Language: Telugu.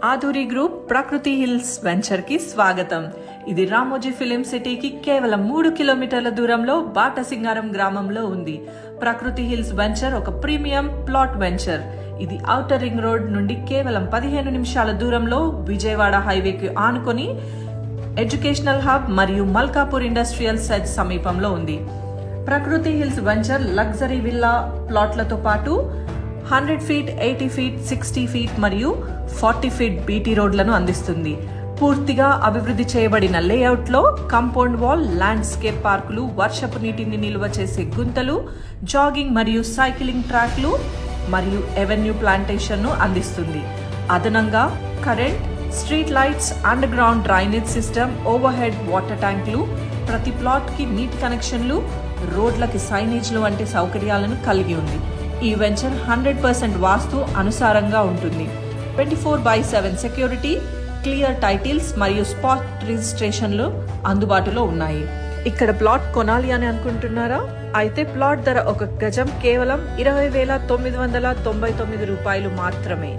ఆధురి గ్రూప్ ప్రకృతి హిల్స్ వెంచర్ కి స్వాగతం. ఇది రామోజీ ఫిలిం సిటీకి కేవలం 3 కిలోమీటర్ల దూరంలో బాటసింగారం గ్రామంలో ఉంది. ప్రకృతి హిల్స్ వెంచర్ ఒక ప్రీమియం ప్లాట్ వెంచర్. ఇది ఔటర్ రింగ్ రోడ్ నుండి కేవలం 15 నిమిషాల దూరంలో విజయవాడ హైవేకి ఆనుకొని ఎడ్యుకేషనల్ హబ్ మరియు మల్కాపూర్ ఇండస్ట్రియల్ సెట్ సమీపంలో ఉంది. ప్రకృతి హిల్స్ వెంచర్ లగ్జరీ విల్లా ప్లాట్లతో పాటు 100 ఫీట్, 80 ఫీట్, 60 ఫీట్ మరియు 40 ఫీట్ బీటీ రోడ్లను అందిస్తుంది. పూర్తిగా అభివృద్ధి చేయబడిన లేఅవుట్లో కాంపౌండ్ వాల్, ల్యాండ్స్కేప్ పార్కులు, వర్షపు నీటిని నిల్వ చేసే గుంతలు, జాగింగ్ మరియు సైక్లింగ్ ట్రాక్లు మరియు ఎవెన్యూ ప్లాంటేషన్ ను అందిస్తుంది. అదనంగా current, street lights, under ground drainage system, over head water ట్యాంకులు, ప్రతి ప్లాట్ కి నీట్ కనెక్షన్లు, రోడ్లకి సైనేజ్లు వంటి సౌకర్యాలను కలిగి ఉంది. ఈ వెంచర్ 100% వాస్తు అనుసారంగా ఉంటుంది. 24/7 సెక్యూరిటీ, క్లియర్ టైటిల్స్ మరియు స్పాట్ రిజిస్ట్రేషన్లు అందుబాటులో ఉన్నాయి. ఇక్కడ ప్లాట్ కొనాలి అని అనుకుంటున్నారా? అయితే ప్లాట్ ధర ఒక గజం కేవలం 20,999 రూపాయలు మాత్రమే.